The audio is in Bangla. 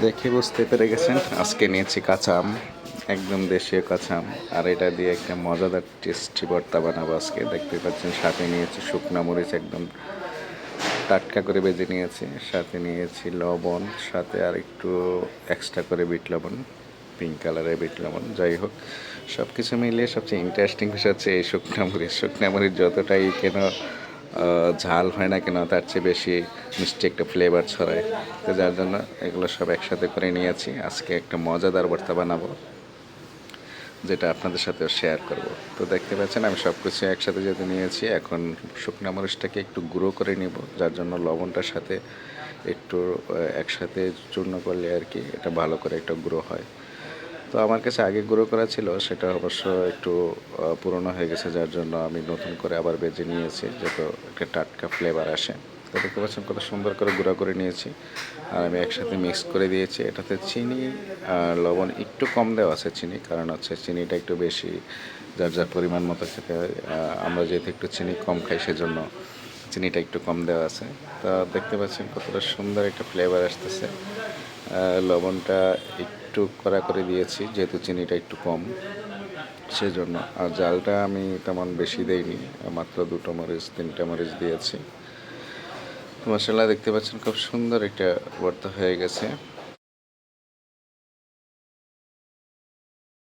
দেখে বুঝতে পেরে গেছেন আজকে নিয়েছি কাঁচা আম, একদম দেশীয় কাঁচা আম। আর এটা দিয়ে একটা মজাদার টেস্টি ভর্তা বানাবো আজকে। দেখতে পাচ্ছেন সাথে নিয়েছি শুকনা মরিচ, একদম টাটকা করে ভেজে নিয়েছি। সাথে নিয়েছি লবণ, সাথে আর একটু এক্সট্রা করে বিট লবণ, পিঙ্ক কালারের বিট লবণ। যাই হোক, সব কিছু মিলিয়ে সবচেয়ে ইন্টারেস্টিং বিষয় হচ্ছে এই শুকনা মরিচ যতটাই কেন ঝাল হয় না কেন, তার চেয়ে বেশি মিষ্টি একটা ফ্লেভার ছড়ায়। তো যার জন্য এগুলো সব একসাথে করে নিয়েছি। আজকে একটা মজাদার ভর্তা বানাবো, যেটা আপনাদের সাথেও শেয়ার করব। তো দেখতে পাচ্ছেন আমি সব কিছু একসাথে যেহেতু নিয়েছি, এখন শুকনা মরিচটাকে একটু গুঁড়ো করে নিব, যার জন্য লবণটার সাথে একটু একসাথে চূর্ণ করলে আর কি এটা ভালো করে একটা গুঁড়ো হয়। তো আমার কাছে আগে গুঁড়ো করা ছিল, সেটা অবশ্য একটু পুরনো হয়ে গেছে, যার জন্য আমি নতুন করে আবার বেজে নিয়েছি, যাতে একটা টাটকা ফ্লেভার আসে। তো দেখতে পাচ্ছেন কত সুন্দর করে গুঁড়া করে নিয়েছি। আর আমি একসাথে মিক্স করে দিয়েছি। এটাতে চিনি আর লবণ একটু কম দেওয়া আছে, চিনি কারণ হচ্ছে চিনিটা একটু বেশি যার যার পরিমাণ মতো খেতে হয়। আমরা যেহেতু একটু চিনি কম খাই, সেজন্য চিনিটা একটু কম দেওয়া আছে। তা দেখতে পাচ্ছেন কতটা সুন্দর একটা ফ্লেভার আসতেছে। লবণটা একটু কড়া করে দিয়েছি যেহেতু চিনিটা একটু কম, সেজন্য। আর জালটা আমি তেমন বেশি দেইনি, মাত্র 2টা মরিচ 3টা মরিচ দিয়েছি। মশলা দেখতে পাচ্ছেন খুব সুন্দর একটা ভর্তা হয়ে গেছে।